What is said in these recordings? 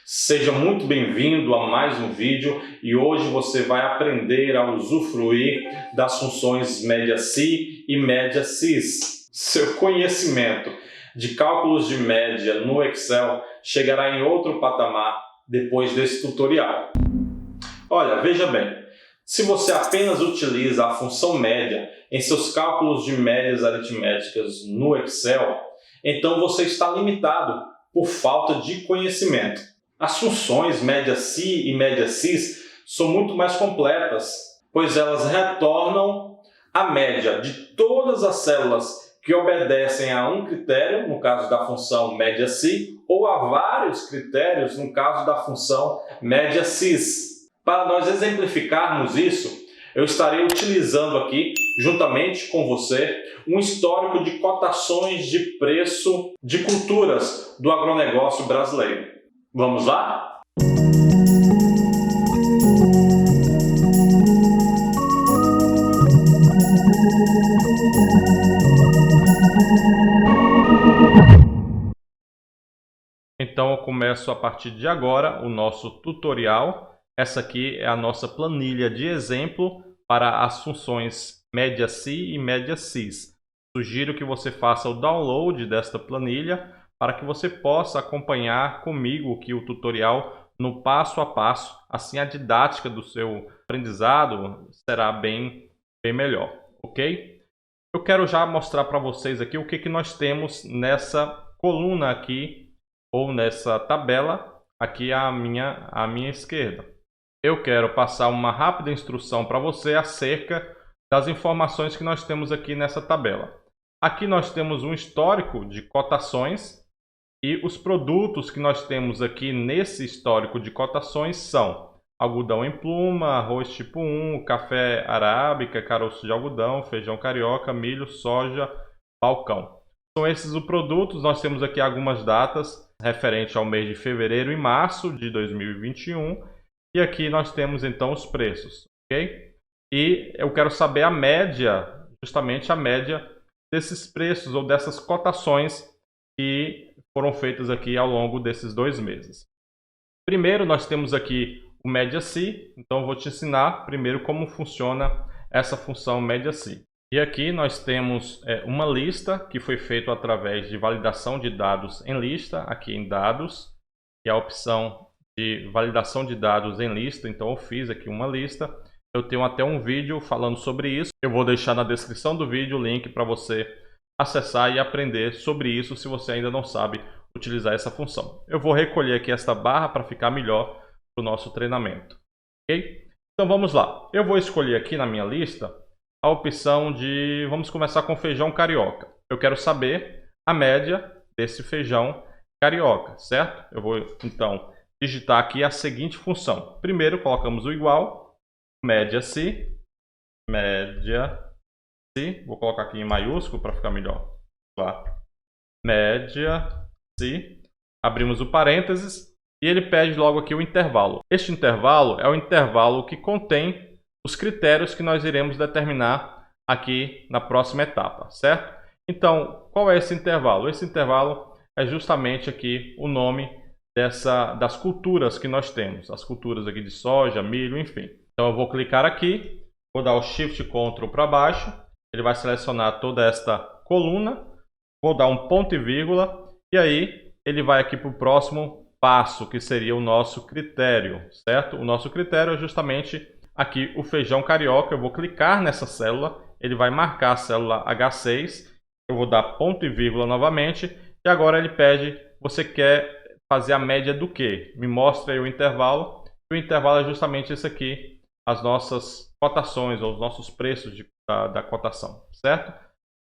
Seja muito bem-vindo a mais um vídeo e hoje você vai aprender a usufruir das funções média-si e média-cis. Seu conhecimento de cálculos de média no Excel chegará em outro patamar depois desse tutorial. Olha, veja bem, se você apenas utiliza a função média em seus cálculos de médias aritméticas no Excel, então você está limitado por falta de conhecimento. As funções média-si e média-cis são muito mais completas, pois elas retornam a média de todas as células que obedecem a um critério, no caso da função média-si, ou a vários critérios, no caso da função média-cis. Para nós exemplificarmos isso, eu estarei utilizando aqui, juntamente com você, um histórico de cotações de preço de culturas do agronegócio brasileiro. Vamos lá? Então eu começo a partir de agora o nosso tutorial. Essa aqui é a nossa planilha de exemplo para as funções média-si e média-cis. Sugiro que você faça o download desta planilha para que você possa acompanhar comigo aqui o tutorial no passo a passo. Assim a didática do seu aprendizado será bem melhor, ok? Eu quero já mostrar para vocês aqui o que nós temos nessa coluna aqui, ou nessa tabela aqui à minha esquerda. Eu quero passar uma rápida instrução para você acerca das informações que nós temos aqui nessa tabela. Aqui nós temos um histórico de cotações e os produtos que nós temos aqui nesse histórico de cotações são algodão em pluma, arroz tipo 1, café arábica, caroço de algodão, feijão carioca, milho, soja, balcão. São esses os produtos. Nós temos aqui algumas datas referente ao mês de fevereiro e março de 2021. E aqui nós temos então os preços, ok? E eu quero saber a média, justamente a média desses preços ou dessas cotações que foram feitas aqui ao longo desses 2 meses. Primeiro nós temos aqui o média-si, então eu vou te ensinar primeiro como funciona essa função média-si. E aqui nós temos uma lista que foi feita através de validação de dados em lista, aqui em dados, e a opção de validação de dados em lista. Então eu fiz aqui uma lista, eu tenho até um vídeo falando sobre isso, eu vou deixar na descrição do vídeo o link para você acessar e aprender sobre isso se você ainda não sabe utilizar essa função. Eu vou recolher aqui esta barra para ficar melhor para o nosso treinamento, ok? Então vamos lá, eu vou escolher aqui na minha lista a opção de, vamos começar com feijão carioca. Eu quero saber a média desse feijão carioca, certo? Eu vou então digitar aqui a seguinte função. Primeiro colocamos o igual, média-si, vou colocar aqui em maiúsculo para ficar melhor. Lá. Média-si, abrimos o parênteses e ele pede logo aqui o intervalo. Este intervalo é o intervalo que contém os critérios que nós iremos determinar aqui na próxima etapa, certo? Então, qual é esse intervalo? Esse intervalo é justamente aqui o nome das culturas que nós temos. As culturas aqui de soja, milho, enfim. Então eu vou clicar aqui, vou dar o Shift Ctrl para baixo, ele vai selecionar toda esta coluna, vou dar um ponto e vírgula, e aí ele vai aqui para o próximo passo, que seria o nosso critério, certo? O nosso critério é justamente aqui o feijão carioca. Eu vou clicar nessa célula, ele vai marcar a célula H6, eu vou dar ponto e vírgula novamente, e agora ele pede, você quer fazer a média do que? Me mostra aí o intervalo, e o intervalo é justamente esse aqui, as nossas cotações, ou os nossos preços da cotação, certo?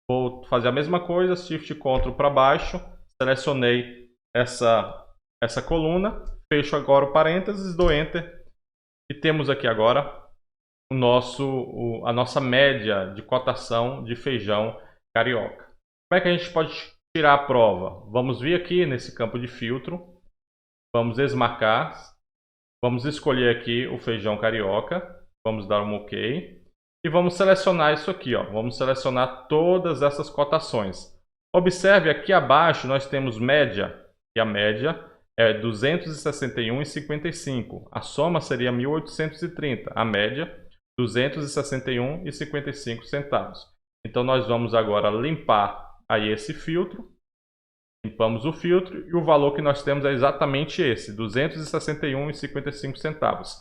Vou fazer a mesma coisa, Shift Ctrl para baixo, selecionei essa coluna, fecho agora o parênteses, dou Enter, e temos aqui agora a nossa média de cotação de feijão carioca. Como é que a gente pode tirar a prova? Vamos vir aqui nesse campo de filtro, vamos desmarcar, vamos escolher aqui o feijão carioca, vamos dar um OK e vamos selecionar isso aqui, ó. Vamos selecionar todas essas cotações. Observe aqui abaixo nós temos média, e a média é 261,55. A soma seria 1.830. A média, 261,55 centavos. Então, nós vamos agora limpar aí esse filtro. Limpamos o filtro e o valor que nós temos é exatamente esse, 261,55 centavos.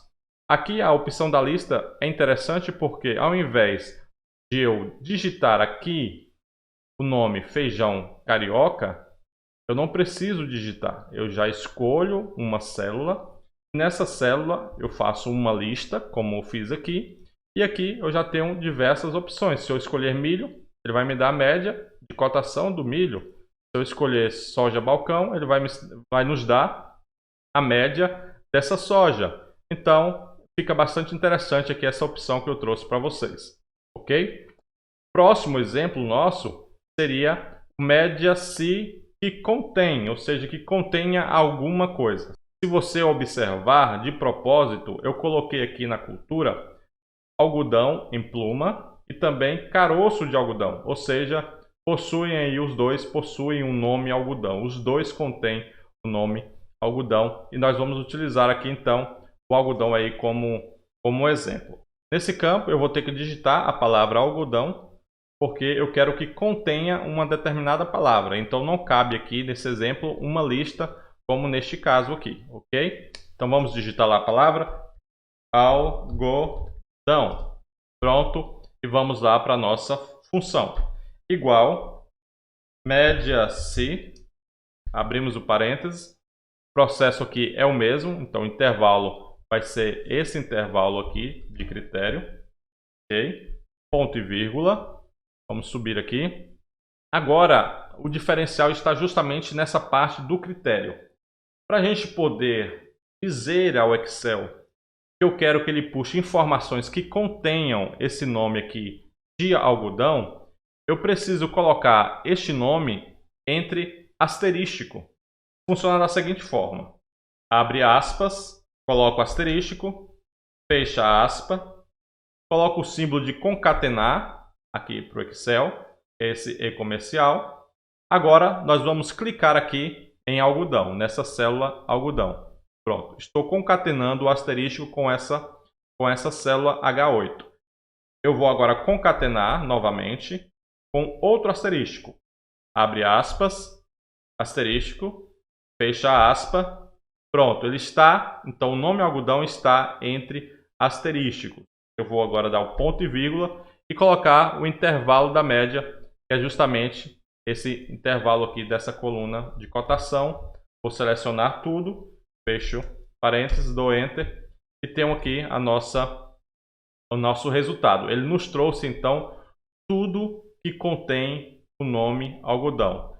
Aqui a opção da lista é interessante porque ao invés de eu digitar aqui o nome feijão carioca, eu não preciso digitar. Eu já escolho uma célula. Nessa célula eu faço uma lista, como eu fiz aqui. E aqui eu já tenho diversas opções. Se eu escolher milho, ele vai me dar a média de cotação do milho. Se eu escolher soja balcão, ele vai nos dar a média dessa soja. Então, fica bastante interessante aqui essa opção que eu trouxe para vocês. Ok? Próximo exemplo nosso seria média se que contém, ou seja, que contenha alguma coisa. Se você observar, de propósito, eu coloquei aqui na cultura algodão em pluma e também caroço de algodão, ou seja, possuem aí os dois, possuem um nome algodão. Os dois contêm o nome algodão e nós vamos utilizar aqui então o algodão aí como exemplo. Nesse campo eu vou ter que digitar a palavra algodão, porque eu quero que contenha uma determinada palavra. Então não cabe aqui nesse exemplo uma lista como neste caso aqui, ok? Então vamos digitar lá a palavra algodão. Pronto, e vamos lá para a nossa função. Igual média se, abrimos o parênteses, o processo aqui é o mesmo, então o intervalo vai ser esse intervalo aqui de critério, ok? Ponto e vírgula, vamos subir aqui. Agora, o diferencial está justamente nessa parte do critério. Para a gente poder dizer ao Excel que eu quero que ele puxe informações que contenham esse nome aqui de algodão, eu preciso colocar este nome entre asterístico. Funciona da seguinte forma. Abre aspas, coloco asterístico, fecha aspa, coloco o símbolo de concatenar aqui para o Excel, esse é comercial. Agora nós vamos clicar aqui em algodão, nessa célula algodão. Pronto, estou concatenando o asterístico com essa célula H8. Eu vou agora concatenar novamente com outro asterístico. Abre aspas, asterístico, fecha aspa. Pronto, ele está, então o nome algodão está entre asterísticos. Eu vou agora dar o ponto e vírgula e colocar o intervalo da média, que é justamente esse intervalo aqui dessa coluna de cotação. Vou selecionar tudo. Fecho parênteses, dou Enter e tenho aqui o nosso resultado. Ele nos trouxe então tudo que contém o nome algodão.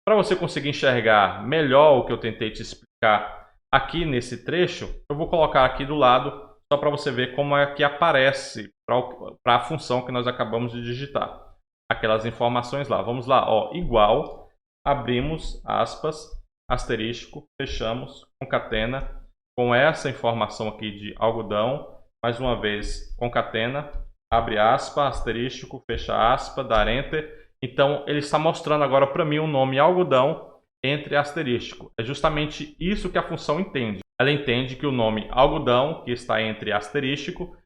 Para você conseguir enxergar melhor o que eu tentei te explicar aqui nesse trecho, eu vou colocar aqui do lado só para você ver como é que aparece para a função que nós acabamos de digitar. Aquelas informações lá. Vamos lá, ó, igual, abrimos aspas, asterístico, fechamos, concatena, com essa informação aqui de algodão, mais uma vez, concatena, abre aspa, asterístico, fecha aspa, dar Enter. Então, ele está mostrando agora para mim o nome algodão entre asterístico. É justamente isso que a função entende. Ela entende que o nome algodão, que está entre asterístico,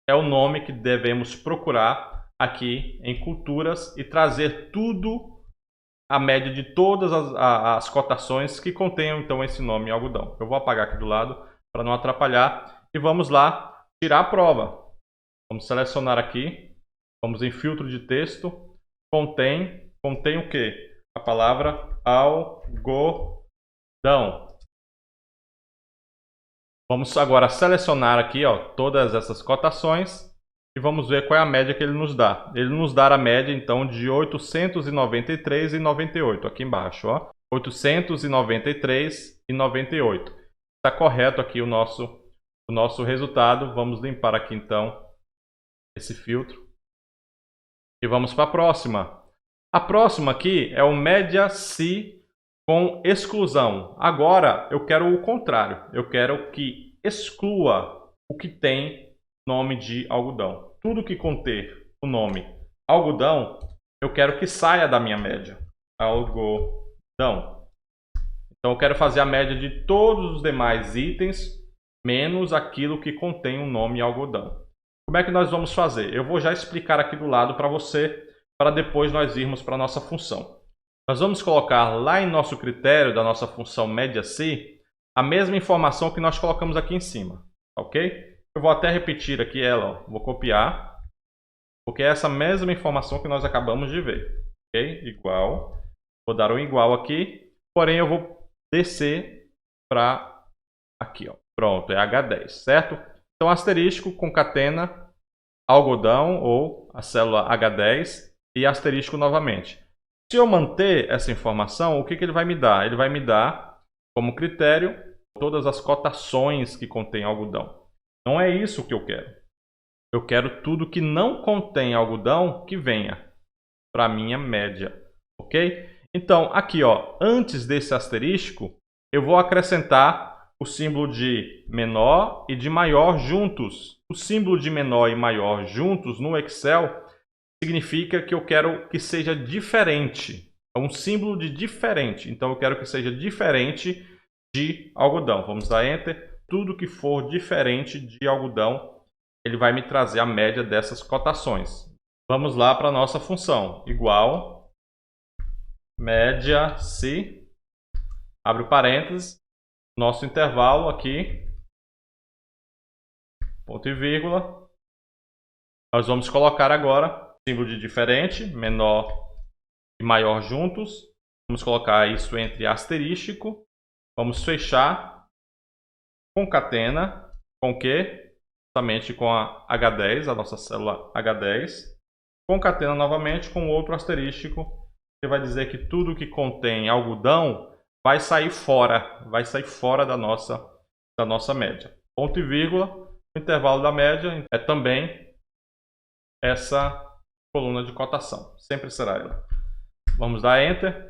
é o nome que devemos procurar aqui em culturas e trazer tudo a média de todas as cotações que contenham então esse nome algodão. Eu vou apagar aqui do lado para não atrapalhar e vamos lá tirar a prova. Vamos selecionar aqui, vamos em filtro de texto, contém o que? A palavra algodão. Vamos agora selecionar aqui, ó, todas essas cotações. E vamos ver qual é a média que ele nos dá. Ele nos dá a média, então, de 893,98. Aqui embaixo, ó. 893,98. Está correto aqui o nosso resultado. Vamos limpar aqui, então, esse filtro. E vamos para a próxima. A próxima aqui é o média se com exclusão. Agora, eu quero o contrário. Eu quero que exclua o que tem nome de algodão. Tudo que conter o nome algodão, eu quero que saia da minha média. Algodão. Então eu quero fazer a média de todos os demais itens, menos aquilo que contém o nome algodão. Como é que nós vamos fazer? Eu vou já explicar aqui do lado para você, para depois nós irmos para a nossa função. Nós vamos colocar lá em nosso critério da nossa função média-se a mesma informação que nós colocamos aqui em cima, ok? Eu vou até repetir aqui ela, ó. Vou copiar, porque é essa mesma informação que nós acabamos de ver, ok? Igual, vou dar um igual aqui, porém eu vou descer para aqui, ó. Pronto, é H10, certo? Então asterisco, concatena, algodão ou a célula H10 e asterisco novamente. Se eu manter essa informação, o que ele vai me dar? Ele vai me dar como critério todas as cotações que contém algodão. Não é isso que eu quero. Eu quero tudo que não contém algodão que venha para a minha média, ok? Então, aqui, ó, antes desse asterisco, eu vou acrescentar o símbolo de menor e de maior juntos. O símbolo de menor e maior juntos no Excel significa que eu quero que seja diferente. É um símbolo de diferente. Então, eu quero que seja diferente de algodão. Vamos dar Enter. Tudo que for diferente de algodão, ele vai me trazer a média dessas cotações. Vamos lá para a nossa função. Igual, média se, abre o parênteses, nosso intervalo aqui, ponto e vírgula. Nós vamos colocar agora símbolo de diferente, menor e maior juntos. Vamos colocar isso entre asterístico. Vamos fechar, concatena, com o quê? Justamente com a H10, a nossa célula H10. Concatena novamente com outro asterístico, que vai dizer que tudo que contém algodão vai sair fora da nossa média. Ponto e vírgula, o intervalo da média é também essa coluna de cotação, sempre será ela. Vamos dar Enter.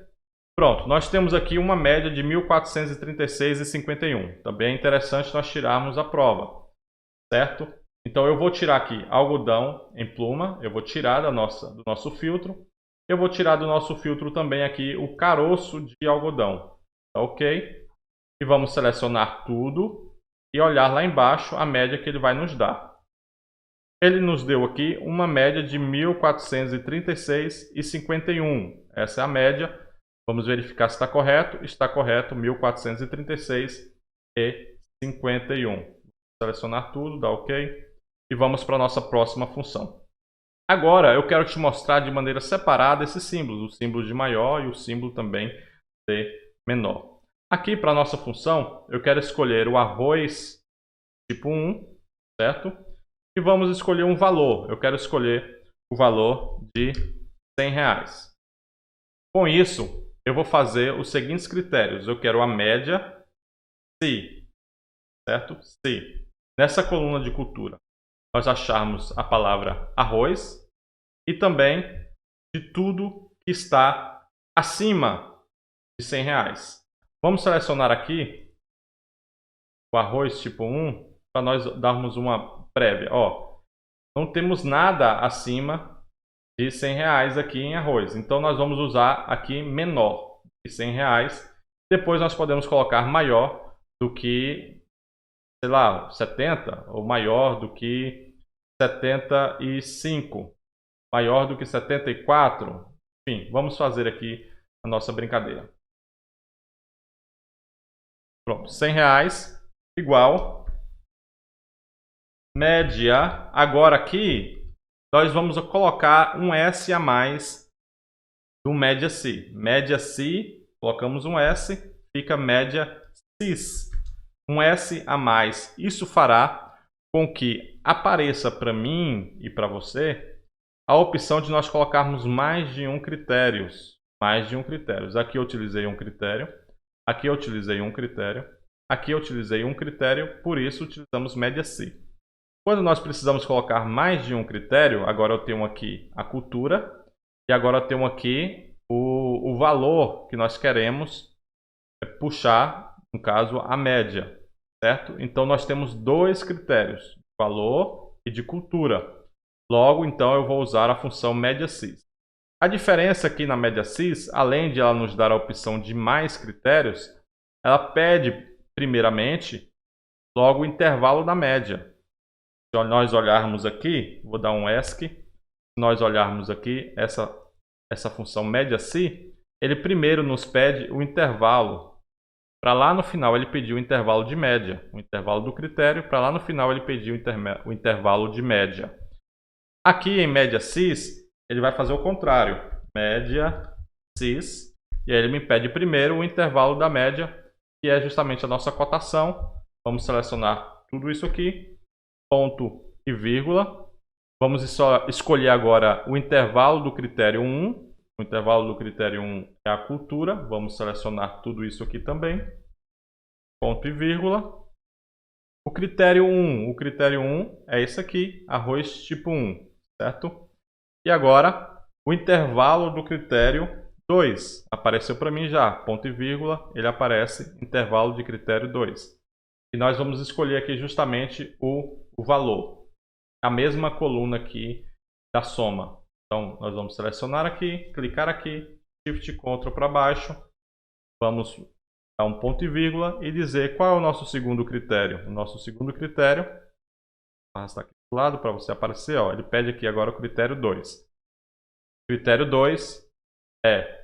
Pronto, nós temos aqui uma média de 1436,51. Também é interessante nós tirarmos a prova, certo? Então eu vou tirar aqui algodão em pluma, eu vou tirar do nosso filtro. Eu vou tirar do nosso filtro também aqui o caroço de algodão, tá ok? E vamos selecionar tudo e olhar lá embaixo a média que ele vai nos dar. Ele nos deu aqui uma média de 1436,51. Essa é a média. Vamos verificar se está correto. Está correto, 1436,51. Selecionar tudo, dá OK. E vamos para a nossa próxima função. Agora eu quero te mostrar de maneira separada esses símbolos. O símbolo de maior e o símbolo também de menor. Aqui para a nossa função, eu quero escolher o arroz tipo 1, certo? E vamos escolher um valor. Eu quero escolher o valor de R$100. Com isso, eu vou fazer os seguintes critérios. Eu quero a média se, certo? Se nessa coluna de cultura nós acharmos a palavra arroz e também de tudo que está acima de R$100. Vamos selecionar aqui o arroz tipo 1 para nós darmos uma prévia. Ó, não temos nada acima de R$100 aqui em arroz. Então nós vamos usar aqui menor de R$100. Depois nós podemos colocar maior do que, sei lá, 70 ou maior do que 75, maior do que 74. Enfim, vamos fazer aqui a nossa brincadeira. Pronto, R$100 igual média. Agora aqui nós vamos colocar um S a mais do média se. Média se, colocamos um S, fica média cis. Um S a mais. Isso fará com que apareça para mim e para você a opção de nós colocarmos mais de um critério. Mais de um critério. Aqui eu utilizei um critério. Aqui eu utilizei um critério. Aqui eu utilizei um critério. Por isso utilizamos média se. Quando nós precisamos colocar mais de um critério, agora eu tenho aqui a cultura e agora eu tenho aqui o valor que nós queremos puxar, no caso, a média, certo? Então nós temos dois critérios, valor e de cultura. Logo, então, eu vou usar a função média-cis. A diferença aqui na média-cis, além de ela nos dar a opção de mais critérios, ela pede, primeiramente, logo o intervalo da média. Se nós olharmos aqui, vou dar um ESC, se nós olharmos aqui essa função média-si, ele primeiro nos pede o intervalo. Para lá no final ele pediu o intervalo de média, o intervalo do critério, para lá no final ele pediu o intervalo de média. Aqui em média-cis, ele vai fazer o contrário, média-cis, e aí ele me pede primeiro o intervalo da média, que é justamente a nossa cotação. Vamos selecionar tudo isso aqui, ponto e vírgula. Vamos escolher agora o intervalo do critério 1. O intervalo do critério 1 é a cultura. Vamos selecionar tudo isso aqui também. Ponto e vírgula. O critério 1 é esse aqui, arroz tipo 1, certo? E agora, o intervalo do critério 2. Apareceu para mim já, ponto e vírgula, ele aparece, intervalo de critério 2. E nós vamos escolher aqui justamente o valor. A mesma coluna aqui da soma. Então, nós vamos selecionar aqui, clicar aqui, Shift Ctrl para baixo. Vamos dar um ponto e vírgula e dizer qual é o nosso segundo critério. O nosso segundo critério, vou arrastar aqui do lado para você aparecer, ó, ele pede aqui agora o critério 2. Critério 2 é,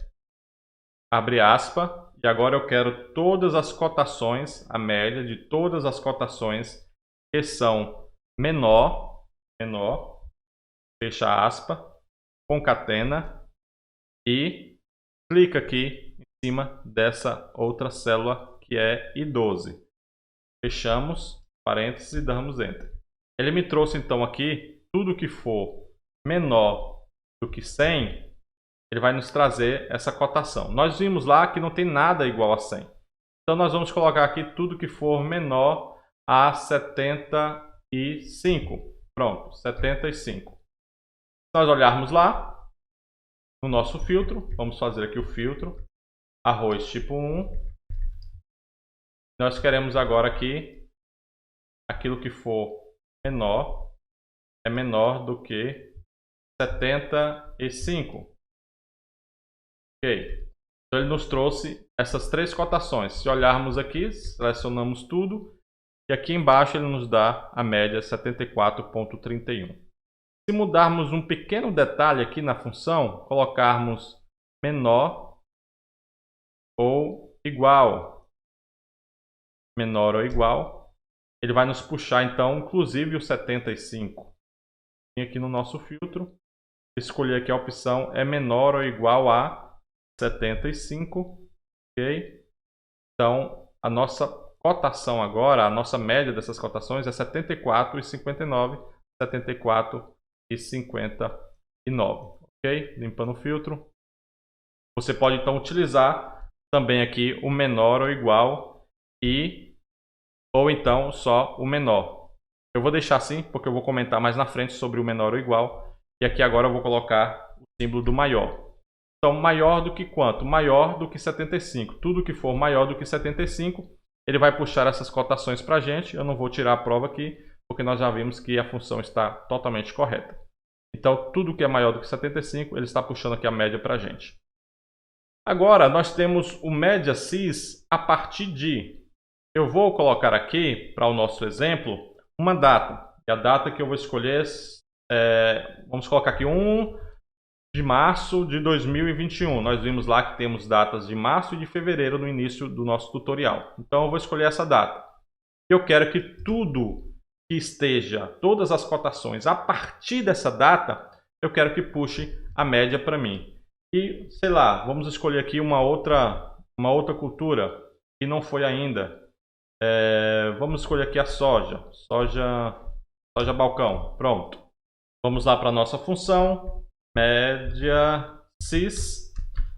abre aspas, e agora eu quero todas as cotações, a média de todas as cotações que são menor, fecha aspas, concatena e clica aqui em cima dessa outra célula que é I12. Fechamos, parênteses e damos Enter. Ele me trouxe então aqui tudo que for menor do que 100, ele vai nos trazer essa cotação. Nós vimos lá que não tem nada igual a 100. Então nós vamos colocar aqui tudo que for menor a 75. Pronto, 75. Se nós olharmos lá, no nosso filtro, vamos fazer aqui o filtro, arroz tipo 1. Nós queremos agora aqui, aquilo que for menor, é menor do que 75. Ok. Então ele nos trouxe essas três cotações. Se olharmos aqui, selecionamos tudo. E aqui embaixo ele nos dá a média 74,31. Se mudarmos um pequeno detalhe aqui na função, colocarmos menor ou igual, ele vai nos puxar então inclusive o 75. E aqui no nosso filtro, escolher aqui a opção é menor ou igual a 75, ok? Então a nossa cotação agora, a nossa média dessas cotações é 74,59, 74,59, ok? Limpando o filtro. Você pode então utilizar também aqui o menor ou igual ou então só o menor. Eu vou deixar assim porque eu vou comentar mais na frente sobre o menor ou igual. E aqui agora eu vou colocar o símbolo do maior. Então maior do que quanto? Maior do que 75. Tudo que for maior do que 75, ele vai puxar essas cotações para a gente. Eu não vou tirar a prova aqui, porque nós já vimos que a função está totalmente correta. Então, tudo que é maior do que 75, ele está puxando aqui a média para a gente. Agora, nós temos o média-cis a partir de... Eu vou colocar aqui, para o nosso exemplo, uma data. E a data que eu vou escolher vamos colocar aqui 1 de março de 2021. Nós vimos lá que temos datas de março e de fevereiro no início do nosso tutorial. Então eu vou escolher essa data. Eu quero que tudo que esteja, todas as cotações a partir dessa data, eu quero que puxe a média para mim. E, sei lá, vamos escolher aqui uma outra cultura que não foi ainda. Vamos escolher aqui a soja balcão. Pronto. Vamos lá para a nossa função. Média cis,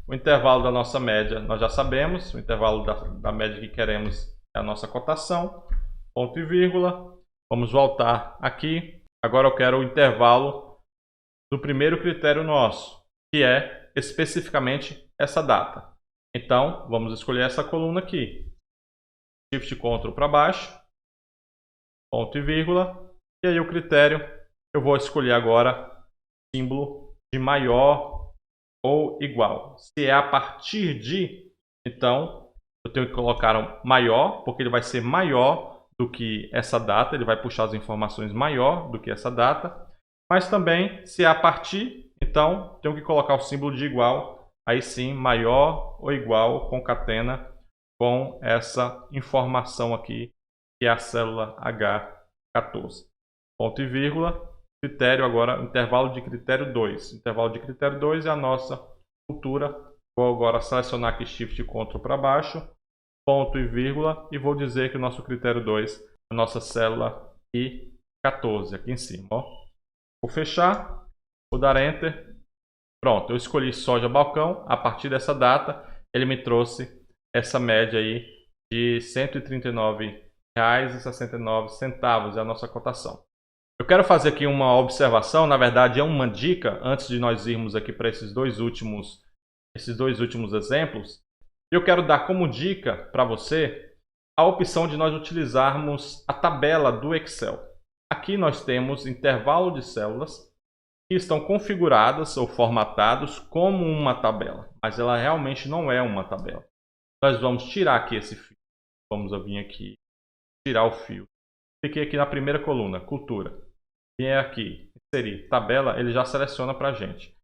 o intervalo da nossa média nós já sabemos, o intervalo da média que queremos é a nossa cotação, ponto e vírgula. Vamos voltar aqui, agora eu quero o intervalo do primeiro critério nosso, que é especificamente essa data. Então, vamos escolher essa coluna aqui, Shift Ctrl para baixo, ponto e vírgula, e aí o critério, eu vou escolher agora símbolo de maior ou igual. Se é a partir de, então Eu tenho que colocar um maior, porque ele vai ser maior do que essa data, ele vai puxar as informações maior do que essa data. Mas também, se é a partir, então tenho que colocar o símbolo de igual, aí sim, maior ou igual, concatena com essa informação aqui, que é a célula H14. Ponto e vírgula, critério agora, intervalo de critério 2. Intervalo de critério 2 é a nossa cultura. Vou agora selecionar aqui Shift e Ctrl para baixo, ponto e vírgula, e vou dizer que o nosso critério 2 é a nossa célula I14, aqui em cima. Ó. Vou fechar, vou dar Enter. Pronto, eu escolhi soja balcão. A partir dessa data, ele me trouxe essa média aí de R$ 139,69, é a nossa cotação. Eu quero fazer aqui uma observação, na verdade é uma dica, antes de nós irmos aqui para esses dois últimos exemplos. Eu quero dar como dica para você a opção de nós utilizarmos a tabela do Excel. Aqui nós temos intervalo de células que estão configuradas ou formatados como uma tabela, mas ela realmente não é uma tabela. Nós vamos tirar aqui esse fio. Vamos vir aqui, tirar o fio. Cliquei aqui na primeira coluna, cultura. Vem aqui, inserir tabela, ele já seleciona para a gente.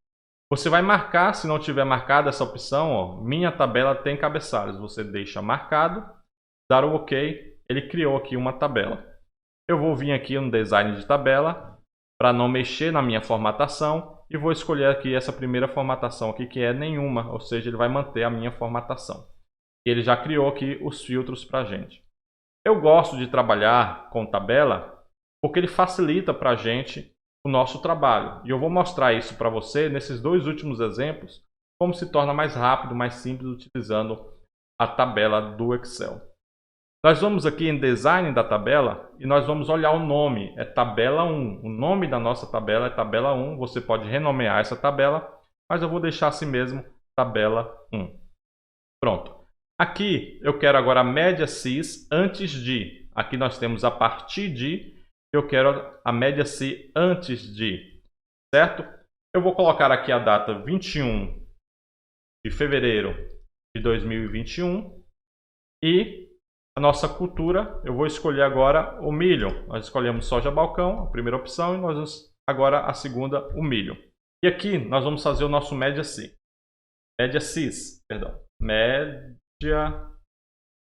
Você vai marcar, se não tiver marcado essa opção, ó, minha tabela tem cabeçalhos. Você deixa marcado, dar o OK, ele criou aqui uma tabela. Eu vou vir aqui no design de tabela, para não mexer na minha formatação, e vou escolher aqui essa primeira formatação aqui, que é nenhuma, ou seja, ele vai manter a minha formatação. Ele já criou aqui os filtros para a gente. Eu gosto de trabalhar com tabela porque ele facilita para a gente o nosso trabalho. E eu vou mostrar isso para você nesses dois últimos exemplos, como se torna mais rápido, mais simples utilizando a tabela do Excel. Nós vamos aqui em design da tabela e nós vamos olhar o nome, é tabela 1. O nome da nossa tabela é tabela 1, você pode renomear essa tabela, mas eu vou deixar assim mesmo, tabela 1. Pronto. Aqui eu quero agora a média CIS antes de. Aqui nós temos a partir de. Eu quero a média CIS antes de. Certo? Eu vou colocar aqui a data 21 de fevereiro de 2021. E a nossa cultura, eu vou escolher agora o milho. Nós escolhemos soja balcão, a primeira opção, e nós vamos agora a segunda, o milho. E aqui nós vamos fazer o nosso média CIS. Média CIS, perdão. Média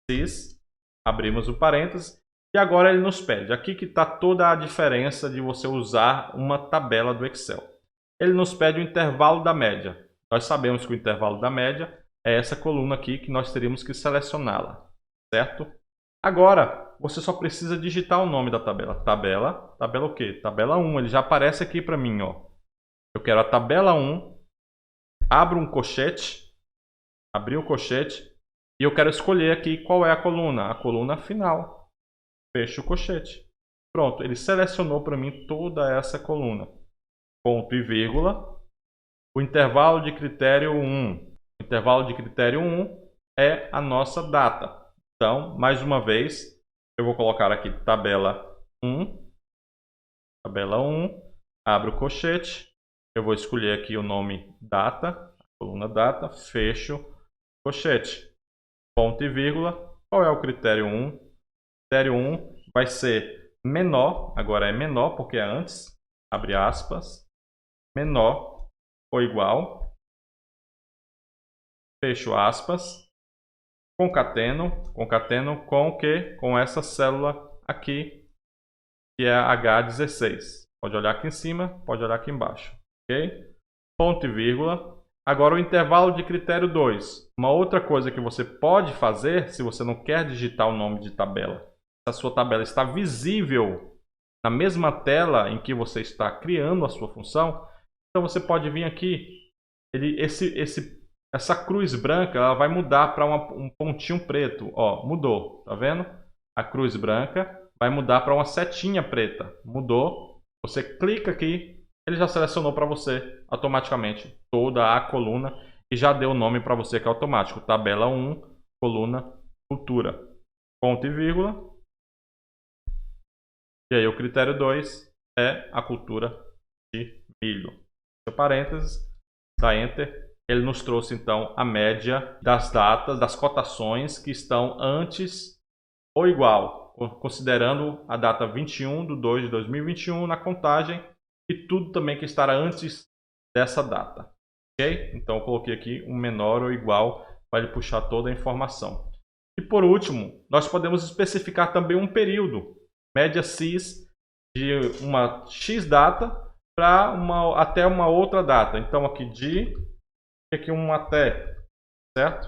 CIS, abrimos o parênteses, e agora ele nos pede, aqui que está toda a diferença de você usar uma tabela do Excel. Ele nos pede o intervalo da média. Nós sabemos que o intervalo da média é essa coluna aqui que nós teríamos que selecioná-la, certo? Agora, você só precisa digitar o nome da tabela. Tabela o quê? Tabela 1, ele já aparece aqui para mim, ó. Eu quero a tabela 1, abro um colchete, abri o colchete e eu quero escolher aqui qual é a coluna final. Fecho o colchete. Pronto, ele selecionou para mim toda essa coluna. Ponto e vírgula. O intervalo de critério 1. O intervalo de critério 1 é a nossa data. Então, mais uma vez, eu vou colocar aqui tabela 1. Tabela 1. Abro o colchete. Eu vou escolher aqui o nome data. Coluna data. Fecho colchete. Ponto e vírgula. Qual é o critério 1? Critério 1 vai ser menor. Agora é menor porque é antes. Abre aspas. Menor ou igual. Fecho aspas. Concateno. Concateno com o quê? Com essa célula aqui, que é a H16. Pode olhar aqui em cima, pode olhar aqui embaixo. Ok? Ponto e vírgula. Agora o intervalo de critério 2. Uma outra coisa que você pode fazer, se você não quer digitar o nome de tabela, se a sua tabela está visível na mesma tela em que você está criando a sua função, então você pode vir aqui, essa cruz branca ela vai mudar para um pontinho preto. Ó, mudou, tá vendo? A cruz branca vai mudar para uma setinha preta. Mudou. Você clica aqui, ele já selecionou para você automaticamente toda a coluna e já deu o nome para você que é automático. Tabela 1, coluna, cultura. Ponto e vírgula. E aí o critério 2 é a cultura de milho. Parênteses, dá Enter. ele nos trouxe então a média das datas, das cotações que estão antes ou igual, considerando a data 21/2/2021 na contagem e tudo também que estará antes dessa data. Ok? Então eu coloquei aqui um menor ou igual para ele puxar toda a informação. E por último, nós podemos especificar também um período, média CIS, de uma X data para até uma outra data. Então aqui aqui um até, certo?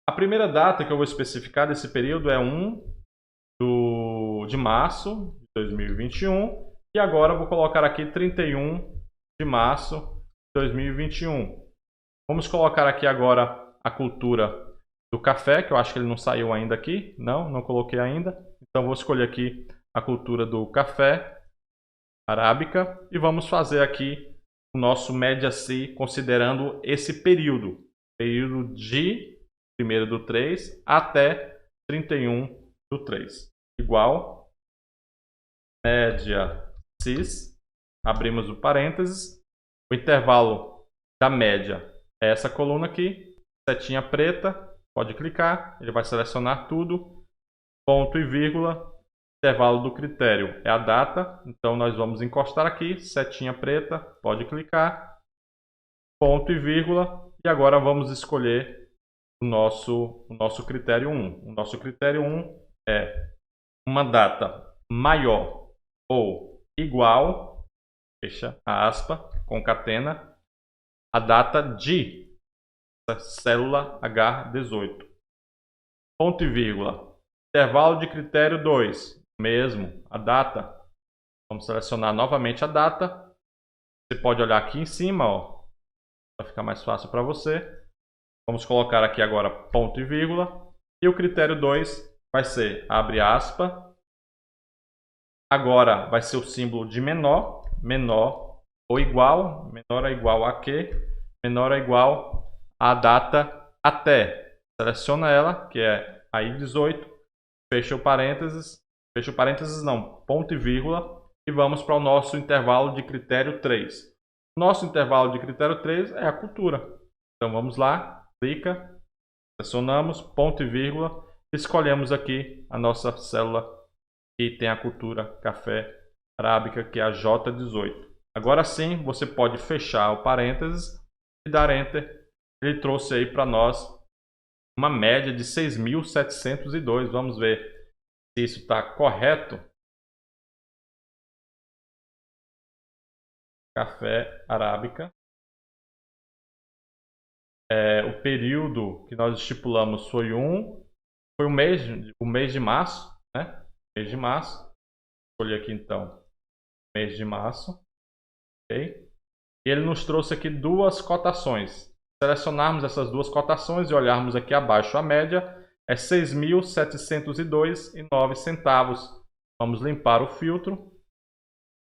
A primeira data que eu vou especificar desse período é 1 de março de 2021 e agora eu vou colocar aqui 31 de março de 2021. Vamos colocar aqui agora a cultura do café, que eu acho que ele não saiu ainda aqui. Não coloquei ainda. Então vou escolher aqui a cultura do café arábica e vamos fazer aqui o nosso média C considerando esse período de 1º/3 até 31/3, igual média CIS, abrimos o parênteses, o intervalo da média é essa coluna aqui, setinha preta, pode clicar, ele vai selecionar tudo, ponto e vírgula, intervalo do critério é a data, então nós vamos encostar aqui, setinha preta, pode clicar, ponto e vírgula, e agora vamos escolher o nosso critério 1. O nosso critério 1 é uma data maior ou igual, fecha a aspa, concatena, a data de célula H18. Ponto e vírgula. Intervalo de critério 2. Mesmo, a data. Vamos selecionar novamente a data. Você pode olhar aqui em cima, ó, para ficar mais fácil para você. Vamos colocar aqui agora ponto e vírgula. E o critério 2 vai ser, abre aspa. Agora vai ser o símbolo de menor ou igual, menor ou igual a quê? Menor ou igual a data até. Seleciona ela, que é aí 18, fecha o parênteses não, ponto e vírgula, e vamos para o nosso intervalo de critério 3. Nosso intervalo de critério 3 é a cultura. Então vamos lá, clica, selecionamos, ponto e vírgula, escolhemos aqui a nossa célula que tem a cultura café arábica, que é a J18. Agora sim, você pode fechar o parênteses e dar Enter. Ele trouxe aí para nós uma média de 6.702. Vamos ver se isso está correto. Café arábica. O período que nós estipulamos foi o mês de março, né? Mês de março. Escolhi aqui então mês de março. Ok? E ele nos trouxe aqui duas cotações. Selecionarmos essas duas cotações e olharmos aqui abaixo a média é 6.702,09. Vamos limpar o filtro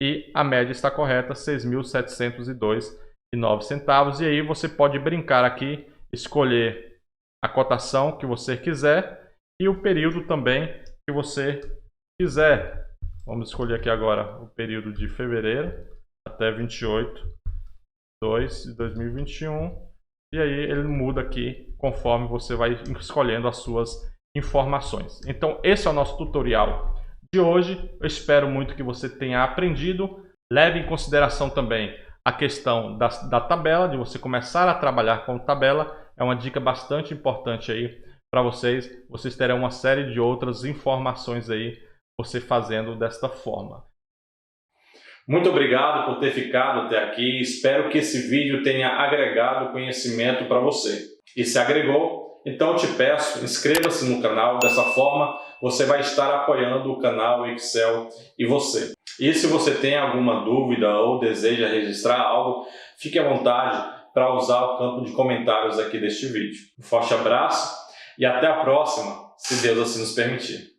e a média está correta, 6.702,09. E aí você pode brincar aqui, escolher a cotação que você quiser e o período também que você quiser. Vamos escolher aqui agora o período de fevereiro até 28/2/2021. E aí ele muda aqui conforme você vai escolhendo as suas informações. Então esse é o nosso tutorial de hoje. Eu espero muito que você tenha aprendido. Leve em consideração também a questão da tabela, de você começar a trabalhar com tabela. É uma dica bastante importante aí para vocês. Vocês terão uma série de outras informações aí, você fazendo desta forma. Muito obrigado por ter ficado até aqui. Espero que esse vídeo tenha agregado conhecimento para você. E se agregou, então eu te peço, inscreva-se no canal. Dessa forma, você vai estar apoiando o canal Excel e você. E se você tem alguma dúvida ou deseja registrar algo, fique à vontade para usar o campo de comentários aqui deste vídeo. Um forte abraço e até a próxima, se Deus assim nos permitir.